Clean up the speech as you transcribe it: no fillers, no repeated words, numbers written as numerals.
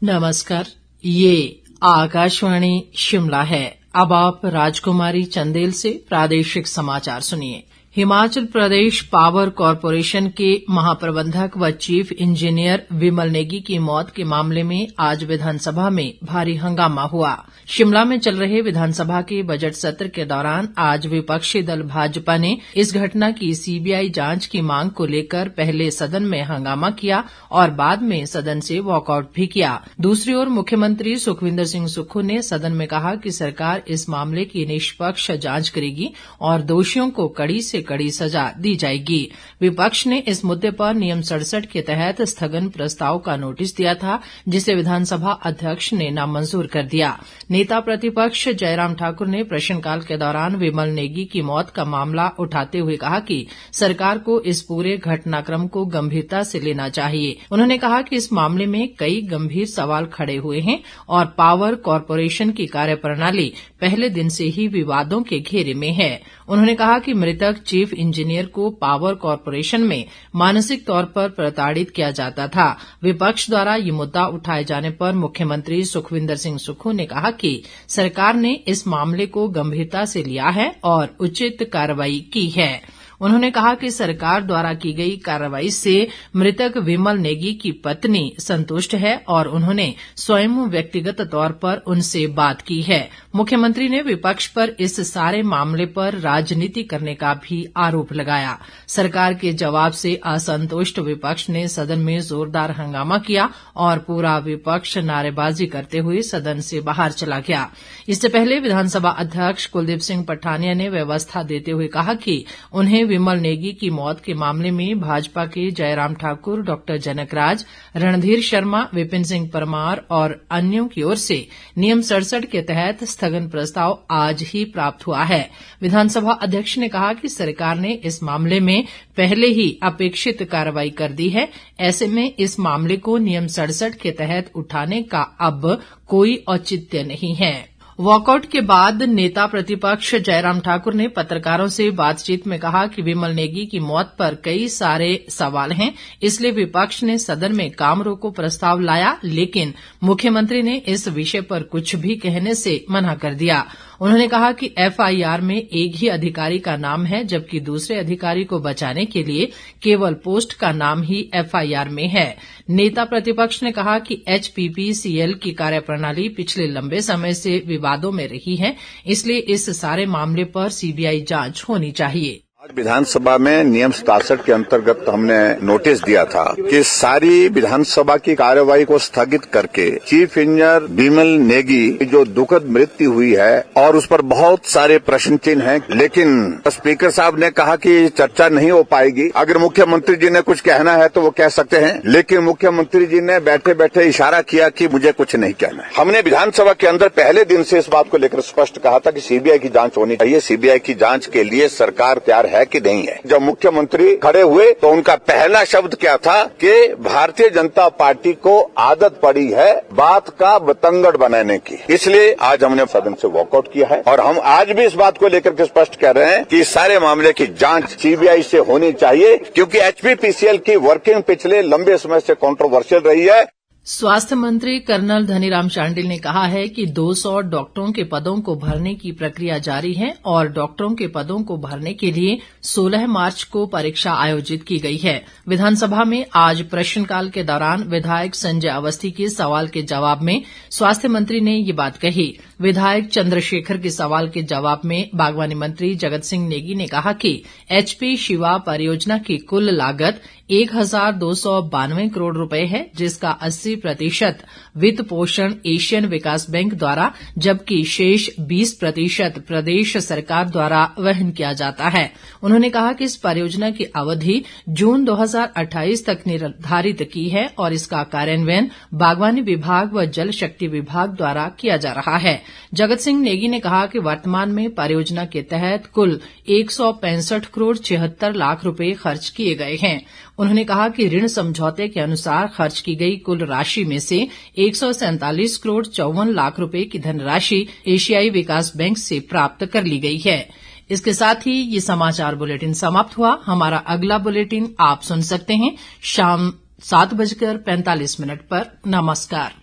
नमस्कार, ये आकाशवाणी शिमला है। अब आप राजकुमारी चंदेल से प्रादेशिक समाचार सुनिए। हिमाचल प्रदेश पावर कॉरपोरेशन के महाप्रबंधक व चीफ इंजीनियर विमल नेगी की मौत के मामले में आज विधानसभा में भारी हंगामा हुआ। शिमला में चल रहे विधानसभा के बजट सत्र के दौरान आज विपक्षी दल भाजपा ने इस घटना की सीबीआई जांच की मांग को लेकर पहले सदन में हंगामा किया और बाद में सदन से वॉकआउट भी किया। दूसरी ओर मुख्यमंत्री सुखविंदर सिंह सुक्खू ने सदन में कहा कि सरकार इस मामले की निष्पक्ष जांच करेगी और दोषियों को कड़ी से कड़ी सजा दी जाएगी। विपक्ष ने इस मुद्दे पर नियम 67 के तहत स्थगन प्रस्ताव का नोटिस दिया था, जिसे विधानसभा अध्यक्ष ने नामंजूर कर दिया। नेता प्रतिपक्ष जयराम ठाकुर ने प्रश्नकाल के दौरान विमल नेगी की मौत का मामला उठाते हुए कहा कि सरकार को इस पूरे घटनाक्रम को गंभीरता से लेना चाहिए। उन्होंने कहा कि इस मामले में कई गंभीर सवाल खड़े हुए हैं और पावर कॉरपोरेशन की कार्यप्रणाली पहले दिन से ही विवादों के घेरे में है। उन्होंने कहा कि मृतक चीफ इंजीनियर को पावर कॉरपोरेशन में मानसिक तौर पर प्रताड़ित किया जाता था। विपक्ष द्वारा ये मुद्दा उठाए जाने पर मुख्यमंत्री सुखविंदर सिंह सुक्खू ने कहा कि सरकार ने इस मामले को गंभीरता से लिया है और उचित कार्रवाई की है। उन्होंने कहा कि सरकार द्वारा की गई कार्रवाई से मृतक विमल नेगी की पत्नी संतुष्ट है और उन्होंने स्वयं व्यक्तिगत तौर पर उनसे बात की है। मुख्यमंत्री ने विपक्ष पर इस सारे मामले पर राजनीति करने का भी आरोप लगाया। सरकार के जवाब से असंतुष्ट विपक्ष ने सदन में जोरदार हंगामा किया और पूरा विपक्ष नारेबाजी करते हुए सदन से बाहर चला गया। इससे पहले विधानसभा अध्यक्ष कुलदीप सिंह पठानिया ने व्यवस्था देते हुए कहा कि उन्हें विमल नेगी की मौत के मामले में भाजपा के जयराम ठाकुर, डॉक्टर जनकराज, रणधीर शर्मा, विपिन सिंह परमार और अन्यों की ओर से नियम 67 के तहत स्थगन प्रस्ताव आज ही प्राप्त हुआ है। विधानसभा अध्यक्ष ने कहा कि सरकार ने इस मामले में पहले ही अपेक्षित कार्रवाई कर दी है। ऐसे में इस मामले को नियम 67 के तहत उठाने का अब कोई औचित्य नहीं है। वॉकआउट के बाद नेता प्रतिपक्ष जयराम ठाकुर ने पत्रकारों से बातचीत में कहा कि विमल नेगी की मौत पर कई सारे सवाल हैं, इसलिए विपक्ष ने सदन में काम रोको प्रस्ताव लाया, लेकिन मुख्यमंत्री ने इस विषय पर कुछ भी कहने से मना कर दिया। उन्होंने कहा कि एफआईआर में एक ही अधिकारी का नाम है, जबकि दूसरे अधिकारी को बचाने के लिए केवल पोस्ट का नाम ही एफआईआर में है। नेता प्रतिपक्ष ने कहा कि एचपीपीसीएल की कार्यप्रणाली पिछले लंबे समय से विवादों में रही है, इसलिए इस सारे मामले पर सीबीआई जांच होनी चाहिए। आज विधानसभा में नियम 67 के अंतर्गत हमने नोटिस दिया था कि सारी विधानसभा की कार्यवाही को स्थगित करके चीफ इंजीनियर विमल नेगी की जो दुखद मृत्यु हुई है और उस पर बहुत सारे प्रश्न चिन्ह हैं, लेकिन स्पीकर साहब ने कहा कि चर्चा नहीं हो पाएगी। अगर मुख्यमंत्री जी ने कुछ कहना है तो वो कह सकते हैं, लेकिन मुख्यमंत्री जी ने बैठे बैठे इशारा किया कि मुझे कुछ नहीं कहना है। हमने विधानसभा के अंदर पहले दिन से इस बात को लेकर स्पष्ट कहा था कि सीबीआई की जांच होनी चाहिए। सीबीआई की जांच के लिए सरकार तैयार है कि नहीं है। जब मुख्यमंत्री खड़े हुए तो उनका पहला शब्द क्या था कि भारतीय जनता पार्टी को आदत पड़ी है बात का बतंगड़ बनाने की, इसलिए आज हमने सदन से वॉकआउट किया है। और हम आज भी इस बात को लेकर के स्पष्ट कह रहे हैं कि इस सारे मामले की जांच सीबीआई से होनी चाहिए, क्योंकि एचपीपीसीएल की वर्किंग पिछले लंबे समय से कंट्रोवर्शियल रही है। स्वास्थ्य मंत्री कर्नल धनीराम शांडिल ने कहा है कि 200 डॉक्टरों के पदों को भरने की प्रक्रिया जारी है और डॉक्टरों के पदों को भरने के लिए 16 मार्च को परीक्षा आयोजित की गई है। विधानसभा में आज प्रश्नकाल के दौरान विधायक संजय अवस्थी के सवाल के जवाब में स्वास्थ्य मंत्री ने ये बात कही। विधायक चंद्रशेखर के सवाल के जवाब में बागवानी मंत्री जगत सिंह नेगी ने कहा कि एचपी शिवा परियोजना की कुल लागत 1292 करोड़ रुपए है, जिसका 80% वित्त पोषण एशियन विकास बैंक द्वारा, जबकि शेष 20% प्रदेश सरकार द्वारा वहन किया जाता है। उन्होंने कहा कि इस परियोजना की अवधि जून 2028 तक निर्धारित की है और इसका कार्यान्वयन बागवानी विभाग व जल शक्ति विभाग द्वारा किया जा रहा है। जगत सिंह नेगी ने कहा कि वर्तमान में परियोजना के तहत कुल 165 करोड़ 76 लाख रुपए खर्च किए गए हैं। उन्होंने कहा कि ऋण समझौते के अनुसार खर्च की गई कुल राशि में से 147 करोड़ 54 लाख रुपए की धनराशि एशियाई विकास बैंक से प्राप्त कर ली गई है। इसके साथ ही ये समाचार बुलेटिन समाप्त हुआ। हमारा अगला बुलेटिन आप सुन सकते हैं शाम 7:45 पर। नमस्कार।